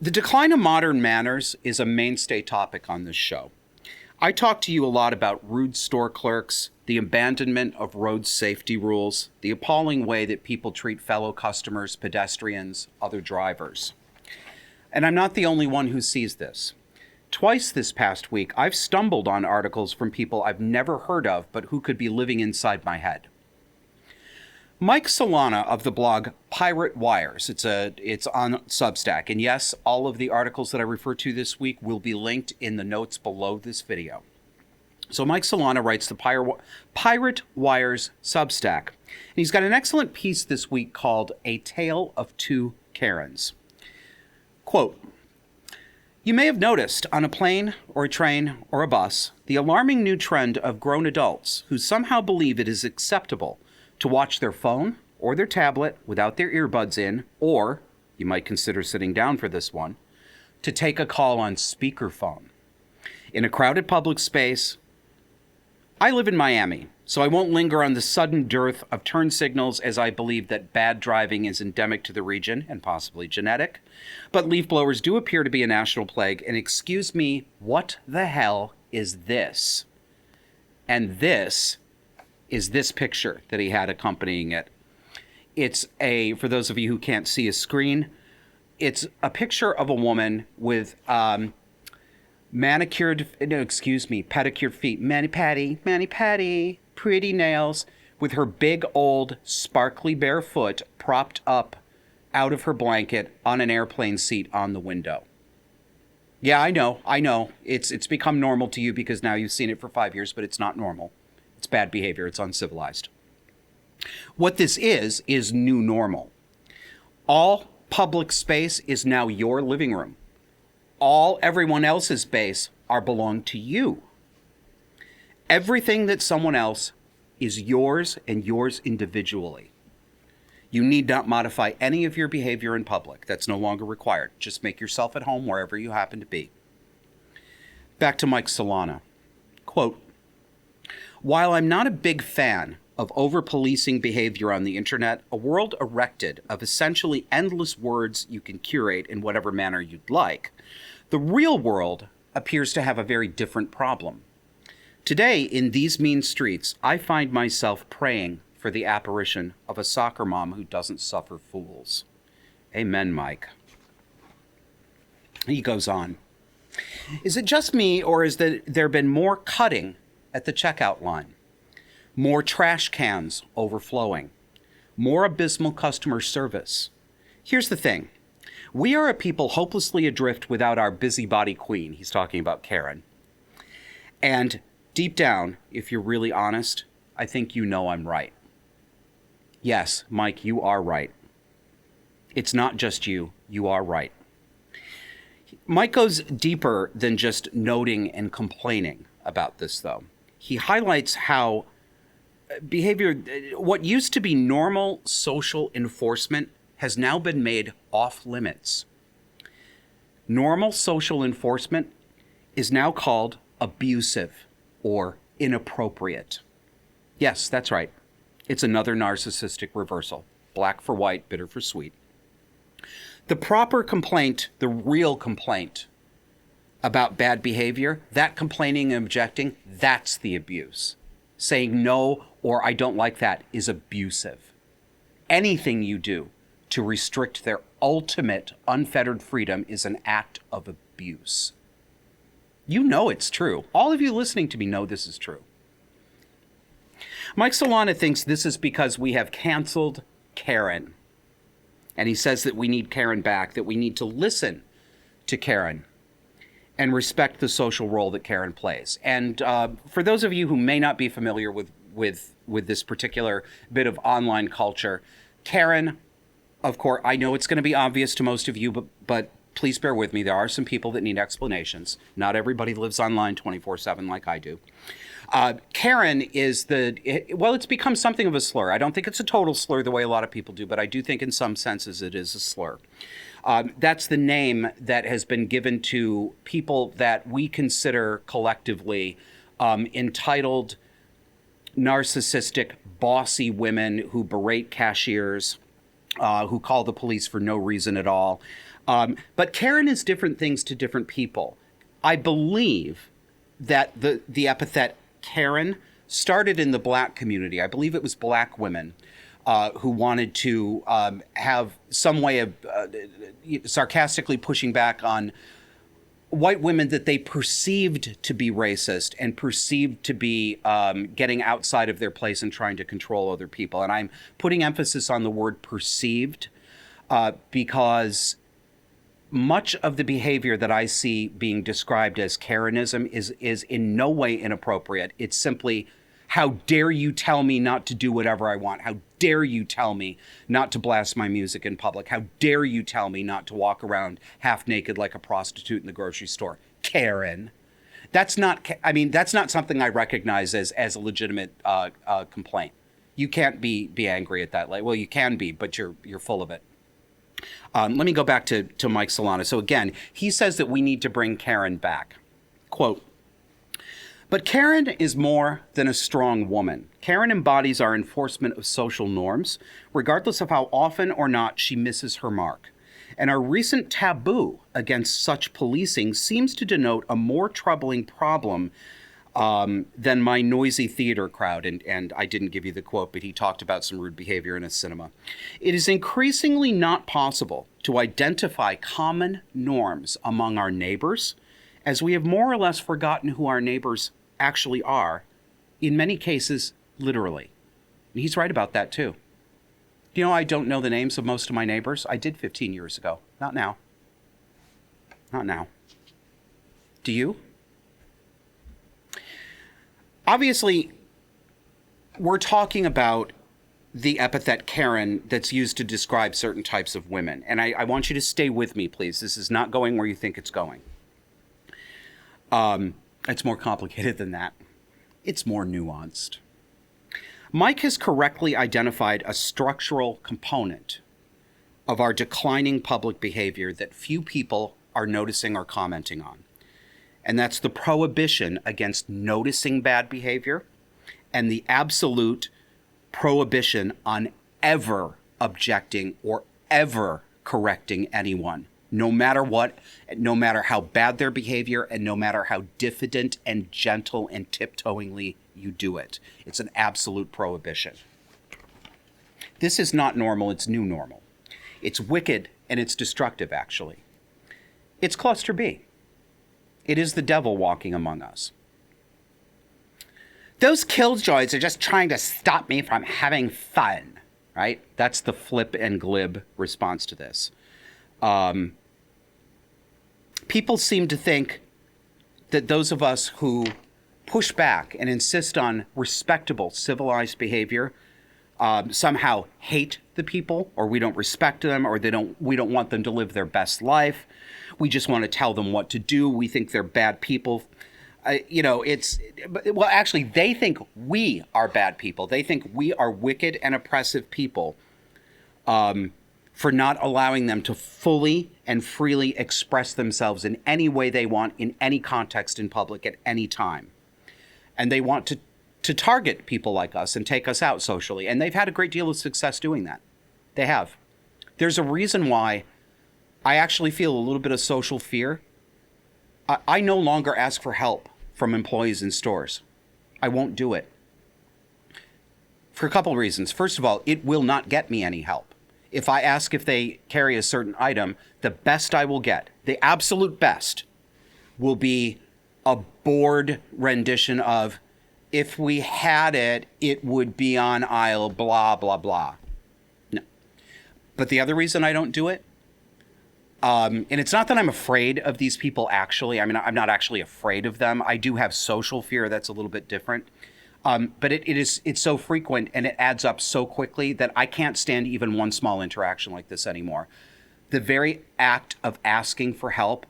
The decline of modern manners is a mainstay topic on this show. I talk to you a lot about rude store clerks, the abandonment of road safety rules, the appalling way that people treat fellow customers, pedestrians, other drivers. And I'm not the only one who sees this. Twice this past week, I've stumbled on articles from people I've never heard of, but who could be living inside my head. Mike Solana of the blog Pirate Wires, it's on Substack, and yes, all of the articles that I refer to this week will be linked in the notes below this video. So Mike Solana writes the Pirate Wires Substack, and he's got an excellent piece this week called A Tale of Two Karens. Quote, "You may have noticed on a plane or a train or a bus the alarming new trend of grown adults who somehow believe it is acceptable to watch their phone or their tablet without their earbuds in, or, you might consider sitting down for this one, to take a call on speakerphone. In a crowded public space, I live in Miami, so I won't linger on the sudden dearth of turn signals as I believe that bad driving is endemic to the region and possibly genetic, but leaf blowers do appear to be a national plague, and excuse me, what the hell is this?" And this is this picture that he had accompanying it. It's for those of you who can't see a screen, it's a picture of a woman with pedicure feet, mani-pedi, pretty nails, with her big old sparkly bare foot propped up out of her blanket on an airplane seat on the window. Yeah, I know. It's become normal to you because now you've seen it for 5 years, but it's not normal. It's bad behavior. It's uncivilized. What this is new normal. All public space is now your living room. All everyone else's space belong to you. Everything that someone else is yours and yours individually. You need not modify any of your behavior in public. That's no longer required. Just make yourself at home wherever you happen to be. Back to Mike Solana. Quote, "While I'm not a big fan of over-policing behavior on the internet, a world erected of essentially endless words you can curate in whatever manner you'd like, the real world appears to have a very different problem. Today, in these mean streets, I find myself praying for the apparition of a soccer mom who doesn't suffer fools." Amen, Mike. He goes on. "Is it just me, or has there been more cutting at the checkout line? More trash cans overflowing? More abysmal customer service? Here's the thing. We are a people hopelessly adrift without our busybody queen." He's talking about Karen. "And deep down, if you're really honest, I think you know I'm right." Yes, Mike, you are right. It's not just you. You are right. Mike goes deeper than just noting and complaining about this, though. He highlights how behavior, what used to be normal social enforcement, has now been made off limits. Normal social enforcement is now called abusive or inappropriate. Yes, that's right. It's another narcissistic reversal. Black for white, bitter for sweet. The proper complaint, the real complaint about bad behavior, that complaining and objecting, that's the abuse. Saying no or I don't like that is abusive. Anything you do to restrict their ultimate unfettered freedom is an act of abuse. You know it's true. All of you listening to me know this is true. Mike Solana thinks this is because we have canceled Karen. And he says that we need Karen back, that we need to listen to Karen and respect the social role that Karen plays. And for those of you who may not be familiar with this particular bit of online culture, Karen, of course, I know it's going to be obvious to most of you, but please bear with me. There are some people that need explanations. Not everybody lives online 24/7 like I do. Karen is it's become something of a slur. I don't think it's a total slur the way a lot of people do, but I do think in some senses it is a slur. That's the name that has been given to people that we consider collectively entitled, narcissistic, bossy women who berate cashiers, who call the police for no reason at all, But Karen is different things to different people. I believe that the epithet Karen started in the black community. I believe it was black women who wanted to have some way of sarcastically pushing back on white women that they perceived to be racist and perceived to be getting outside of their place and trying to control other people. And I'm putting emphasis on the word perceived because much of the behavior that I see being described as Karenism is in no way inappropriate. It's simply, how dare you tell me not to do whatever I want? How dare you tell me not to blast my music in public? How dare you tell me not to walk around half naked like a prostitute in the grocery store? Karen. That's not something I recognize as a legitimate complaint. You can't be angry at that. Well, you can be, but you're full of it. Let me go back to Mike Solana. So again, he says that we need to bring Karen back. Quote, "But Karen is more than a strong woman. Karen embodies our enforcement of social norms, regardless of how often or not she misses her mark. And our recent taboo against such policing seems to denote a more troubling problem than my noisy theater crowd." And I didn't give you the quote, but he talked about some rude behavior in a cinema. "It is increasingly not possible to identify common norms among our neighbors, as we have more or less forgotten who our neighbors actually are, in many cases, literally." And he's right about that too. You know, I don't know the names of most of my neighbors. I did 15 years ago. Not now. Not now. Do you? Obviously, we're talking about the epithet Karen that's used to describe certain types of women. And I want you to stay with me, please. This is not going where you think it's going. It's more complicated than that. It's more nuanced. Mike has correctly identified a structural component of our declining public behavior that few people are noticing or commenting on. And that's the prohibition against noticing bad behavior and the absolute prohibition on ever objecting or ever correcting anyone, no matter what, no matter how bad their behavior, and no matter how diffident and gentle and tiptoeingly you do it. It's an absolute prohibition. This is not normal, it's new normal. It's wicked and it's destructive, actually. It's cluster B. It is the devil walking among us. "Those killjoys are just trying to stop me from having fun," right? That's the flip and glib response to this. People seem to think that those of us who push back and insist on respectable, civilized behavior somehow hate the people, or we don't respect them, or we don't want them to live their best life. We just want to tell them what to do. We think they're bad people. Actually, they think we are bad people. They think we are wicked and oppressive people for not allowing them to fully and freely express themselves in any way they want, in any context in public at any time. And they want to target people like us and take us out socially. And they've had a great deal of success doing that. They have. There's a reason why I actually feel a little bit of social fear. I no longer ask for help from employees in stores. I won't do it. For a couple of reasons. First of all, it will not get me any help. If I ask if they carry a certain item, the best I will get, the absolute best, will be a bored rendition of, "If we had it, it would be on aisle blah, blah, blah." No. But the other reason I don't do it, and it's not that I'm afraid of these people actually. I mean, I'm not actually afraid of them. I do have social fear that's a little bit different. But it's so frequent and it adds up so quickly that I can't stand even one small interaction like this anymore. The very act of asking for help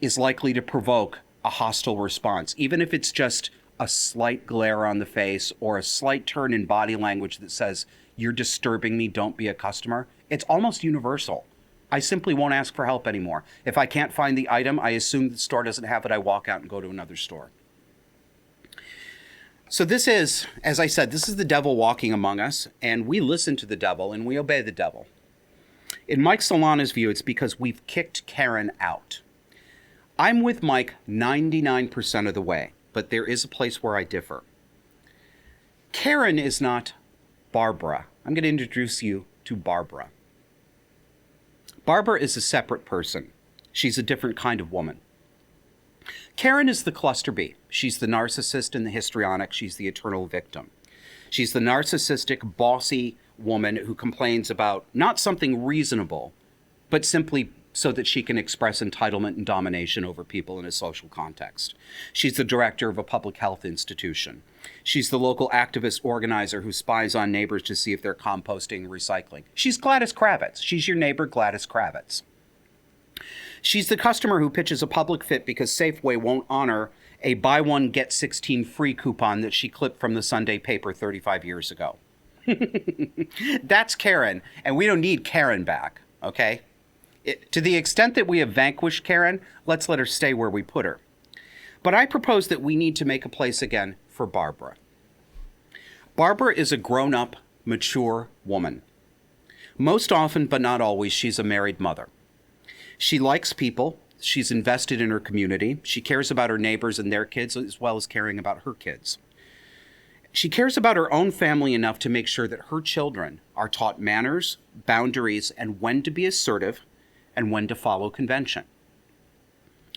is likely to provoke a hostile response, even if it's just a slight glare on the face or a slight turn in body language that says, "You're disturbing me, don't be a customer." It's almost universal. I simply won't ask for help anymore. If I can't find the item, I assume the store doesn't have it. I walk out and go to another store. So this is, as I said, this is the devil walking among us, and we listen to the devil and we obey the devil. In Mike Solana's view, it's because we've kicked Karen out. I'm with Mike 99% of the way, but there is a place where I differ. Karen is not Barbara. I'm going to introduce you to Barbara. Barbara is a separate person. She's a different kind of woman. Karen is the cluster B. She's the narcissist and the histrionic. She's the eternal victim. She's the narcissistic, bossy woman who complains about not something reasonable, but simply so that she can express entitlement and domination over people in a social context. She's the director of a public health institution. She's the local activist organizer who spies on neighbors to see if they're composting and recycling. She's Gladys Kravitz. She's your neighbor, Gladys Kravitz. She's the customer who pitches a public fit because Safeway won't honor a buy one, get 16 free coupon that she clipped from the Sunday paper 35 years ago. That's Karen, and we don't need Karen back, okay? To the extent that we have vanquished Karen, let's let her stay where we put her. But I propose that we need to make a place again for Barbara. Barbara is a grown-up, mature woman. Most often, but not always, she's a married mother. She likes people. She's invested in her community. She cares about her neighbors and their kids as well as caring about her kids. She cares about her own family enough to make sure that her children are taught manners, boundaries, and when to be assertive and when to follow convention.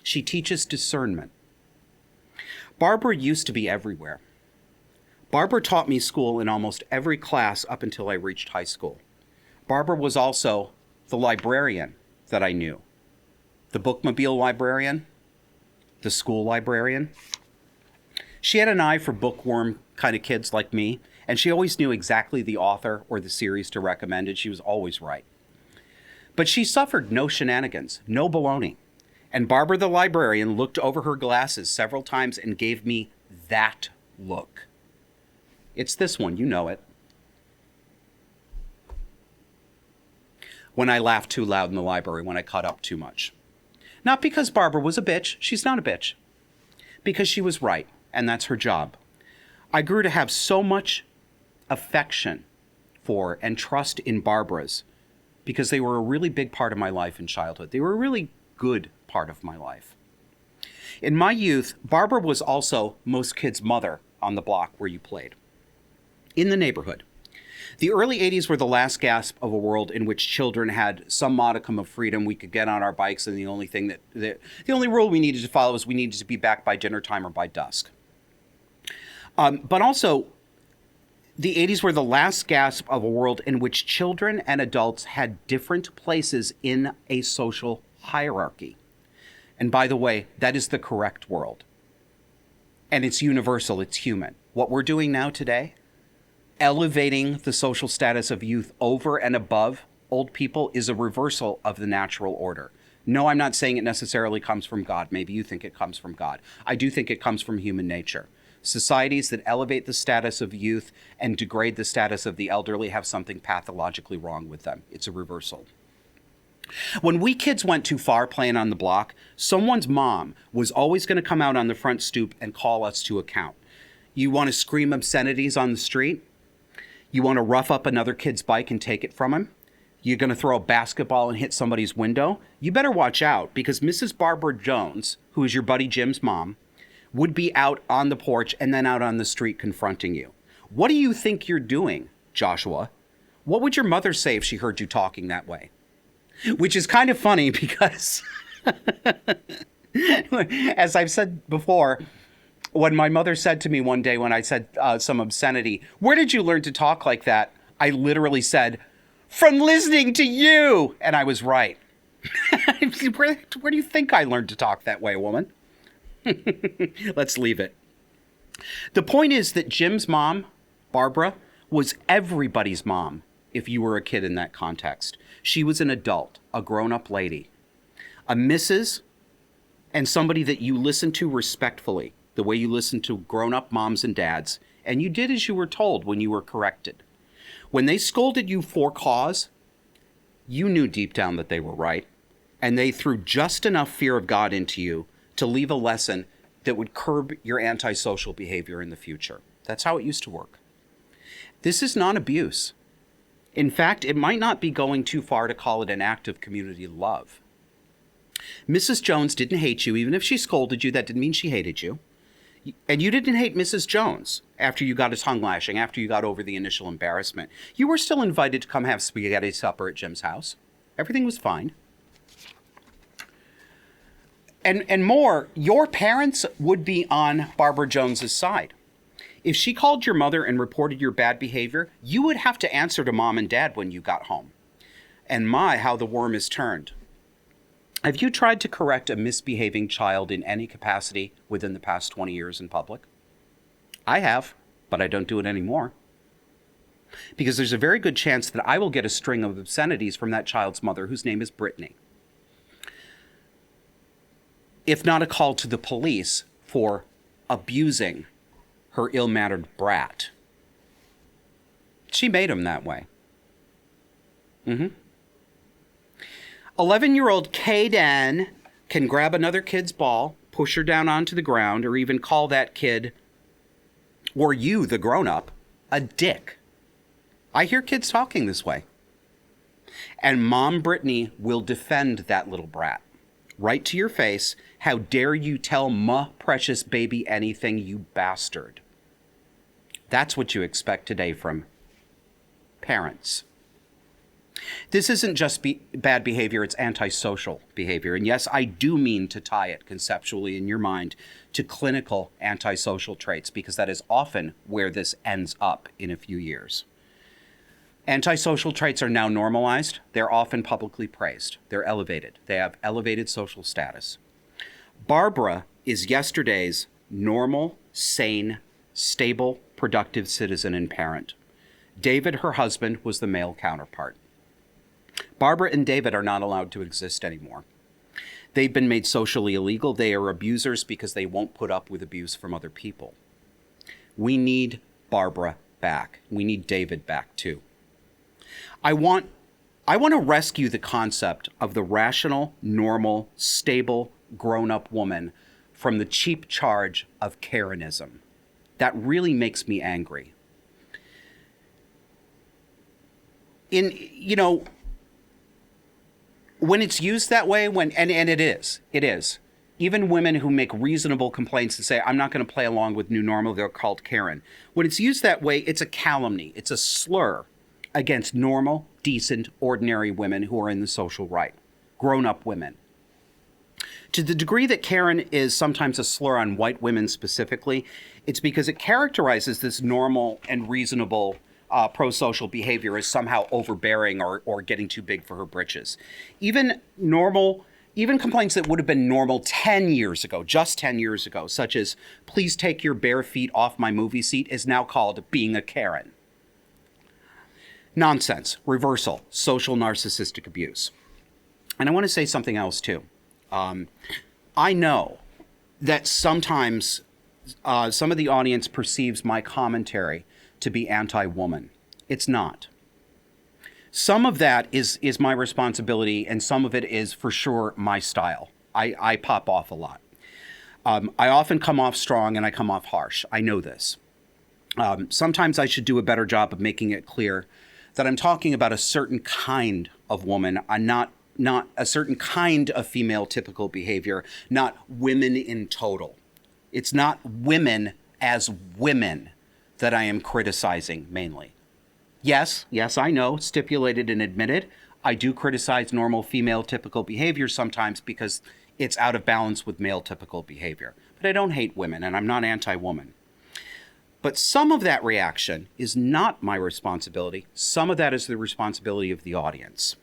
She teaches discernment. Barbara used to be everywhere. Barbara taught me school in almost every class up until I reached high school. Barbara was also the librarian that I knew. The bookmobile librarian, the school librarian. She had an eye for bookworm kind of kids like me, and she always knew exactly the author or the series to recommend, and she was always right. But she suffered no shenanigans, no baloney. And Barbara the librarian looked over her glasses several times and gave me that look. It's this one, you know it. When I laughed too loud in the library, when I caught up too much. Not because Barbara was a bitch. She's not a bitch. Because she was right, and that's her job. I grew to have so much affection for and trust in Barbara's because they were a really big part of my life in childhood. They were a really good part of my life. In my youth, Barbara was also most kids' mother on the block where you played. In the neighborhood. The early 80s were the last gasp of a world in which children had some modicum of freedom. We could get on our bikes, and the only rule we needed to follow is we needed to be back by dinner time or by dusk. But also, the 80s were the last gasp of a world in which children and adults had different places in a social hierarchy. And by the way, that is the correct world. And it's universal, it's human. What we're doing now today, elevating the social status of youth over and above old people, is a reversal of the natural order. No, I'm not saying it necessarily comes from God. Maybe you think it comes from God. I do think it comes from human nature. Societies that elevate the status of youth and degrade the status of the elderly have something pathologically wrong with them. It's a reversal. When we kids went too far playing on the block, someone's mom was always going to come out on the front stoop and call us to account. You want to scream obscenities on the street? You want to rough up another kid's bike and take it from him? You're going to throw a basketball and hit somebody's window? You better watch out, because Mrs. Barbara Jones, who is your buddy Jim's mom, would be out on the porch and then out on the street confronting you. What do you think you're doing, Joshua? What would your mother say if she heard you talking that way? Which is kind of funny because, as I've said before, when my mother said to me one day when I said some obscenity, "Where did you learn to talk like that?" I literally said, "From listening to you." And I was right. Where do you think I learned to talk that way, woman? Let's leave it. The point is that Jim's mom, Barbara, was everybody's mom if you were a kid in that context. She was an adult, a grown-up lady, a Mrs., and somebody that you listened to respectfully, the way you listen to grown-up moms and dads, and you did as you were told when you were corrected. When they scolded you for cause, you knew deep down that they were right, and they threw just enough fear of God into you to leave a lesson that would curb your antisocial behavior in the future. That's how it used to work. This is not abuse. In fact, it might not be going too far to call it an act of community love. Mrs. Jones didn't hate you. Even if she scolded you, that didn't mean she hated you. And you didn't hate Mrs. Jones after you got a tongue lashing, after you got over the initial embarrassment. You were still invited to come have spaghetti supper at Jim's house. Everything was fine. And more, your parents would be on Barbara Jones's side. If she called your mother and reported your bad behavior, you would have to answer to mom and dad when you got home. And my, how the worm is turned. Have you tried to correct a misbehaving child in any capacity within the past 20 years in public? I have, but I don't do it anymore. Because there's a very good chance that I will get a string of obscenities from that child's mother, whose name is Brittany. If not a call to the police for abusing her ill-mannered brat. She made him that way. 11-year-old Kaden can grab another kid's ball, push her down onto the ground, or even call that kid, or you, the grown-up, a dick. I hear kids talking this way. And Mom Brittany will defend that little brat. Right to your face. How dare you tell ma precious baby anything, you bastard. That's what you expect today from parents. This isn't just bad behavior, it's antisocial behavior. And yes, I do mean to tie it conceptually in your mind to clinical antisocial traits, because that is often where this ends up in a few years. Antisocial traits are now normalized. They're often publicly praised. They're elevated. They have elevated social status. Barbara is yesterday's normal, sane, stable, productive citizen and parent. David, her husband, was the male counterpart. Barbara and David are not allowed to exist anymore. They've been made socially illegal. They are abusers because they won't put up with abuse from other people. We need Barbara back. We need David back too. I want to rescue the concept of the rational, normal, stable, grown-up woman from the cheap charge of Karenism. That really makes me angry. When it's used that way, and it is. Even women who make reasonable complaints and say, I'm not going to play along with new normal, they're called Karen. When it's used that way, it's a calumny. It's a slur against normal, decent, ordinary women who are in the social right. Grown-up women. To the degree that Karen is sometimes a slur on white women specifically, it's because it characterizes this normal and reasonable pro-social behavior as somehow overbearing or getting too big for her britches. Even complaints that would have been normal 10 years ago, just 10 years ago, such as, please take your bare feet off my movie seat, is now called being a Karen. Nonsense, reversal, social narcissistic abuse. And I want to say something else too. I know that sometimes some of the audience perceives my commentary to be anti-woman. It's not. Some of that is my responsibility, and some of it is for sure my style. I pop off a lot. I often come off strong and I come off harsh. I know this. Sometimes I should do a better job of making it clear that I'm talking about a certain kind of woman, not a certain kind of female typical behavior, not women in total. It's not women as women that I am criticizing mainly. Yes, I know, stipulated and admitted, I do criticize normal female typical behavior sometimes because it's out of balance with male typical behavior. But I don't hate women, and I'm not anti-woman. But some of that reaction is not my responsibility. Some of that is the responsibility of the audience.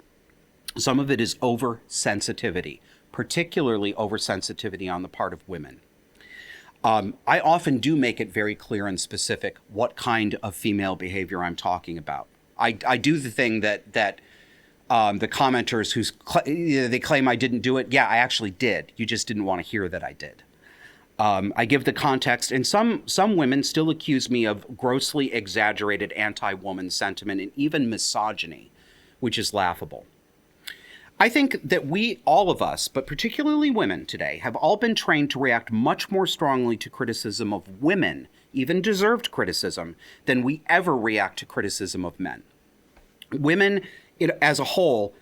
Some of it is oversensitivity, particularly oversensitivity on the part of women. I often do make it very clear and specific what kind of female behavior I'm talking about. I do the thing that the commenters they claim I didn't do it. Yeah, I actually did. You just didn't want to hear that I did. I give the context, and some women still accuse me of grossly exaggerated anti-woman sentiment and even misogyny, which is laughable. I think that we, all of us, but particularly women today, have all been trained to react much more strongly to criticism of women, even deserved criticism, than we ever react to criticism of men. Women, as a whole,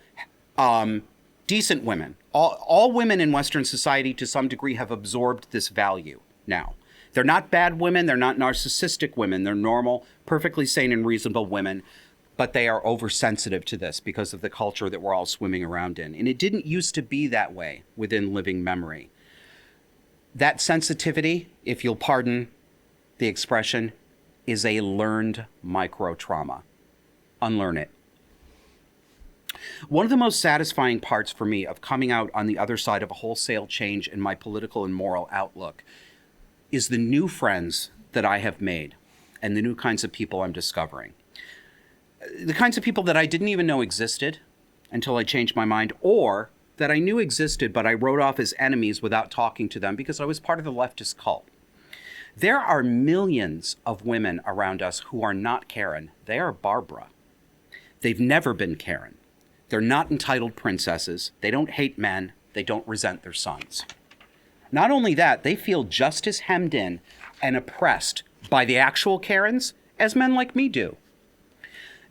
decent women, all women in Western society to some degree have absorbed this value now. They're not bad women. They're not narcissistic women. They're normal, perfectly sane and reasonable women. But they are oversensitive to this because of the culture that we're all swimming around in. And it didn't used to be that way within living memory. That sensitivity, if you'll pardon the expression, is a learned micro-trauma. Unlearn it. One of the most satisfying parts for me of coming out on the other side of a wholesale change in my political and moral outlook is the new friends that I have made and the new kinds of people I'm discovering. The kinds of people that I didn't even know existed until I changed my mind, or that I knew existed but I wrote off as enemies without talking to them because I was part of the leftist cult. There are millions of women around us who are not Karen. They are Barbara. They've never been Karen. They're not entitled princesses. They don't hate men. They don't resent their sons. Not only that, they feel just as hemmed in and oppressed by the actual Karens as men like me do.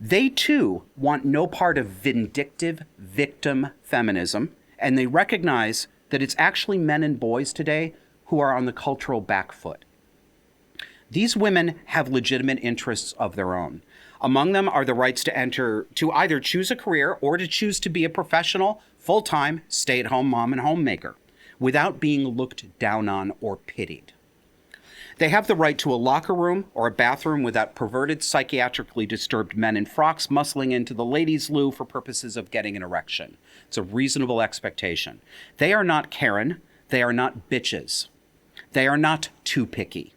They too want no part of vindictive victim feminism, and they recognize that it's actually men and boys today who are on the cultural back foot. These women have legitimate interests of their own. Among them are the rights to either choose a career or to choose to be a professional, full-time, stay-at-home mom and homemaker without being looked down on or pitied. They have the right to a locker room or a bathroom without perverted, psychiatrically disturbed men in frocks muscling into the ladies' loo for purposes of getting an erection. It's a reasonable expectation. They are not Karen. They are not bitches. They are not too picky.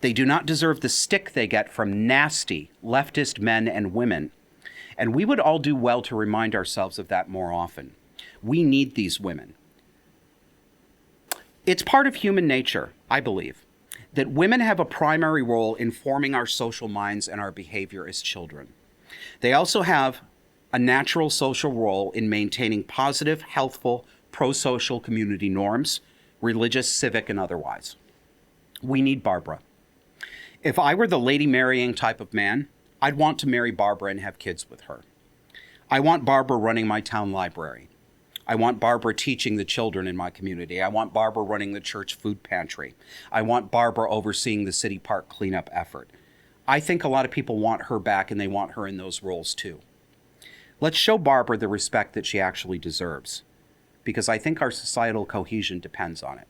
They do not deserve the stick they get from nasty leftist men and women. And we would all do well to remind ourselves of that more often. We need these women. It's part of human nature, I believe, that women have a primary role in forming our social minds and our behavior as children. They also have a natural social role in maintaining positive, healthful, pro-social community norms, religious, civic, and otherwise. We need Barbara. If I were the lady marrying type of man, I'd want to marry Barbara and have kids with her. I want Barbara running my town library. I want Barbara teaching the children in my community. I want Barbara running the church food pantry. I want Barbara overseeing the city park cleanup effort. I think a lot of people want her back, and they want her in those roles too. Let's show Barbara the respect that she actually deserves, because I think our societal cohesion depends on it.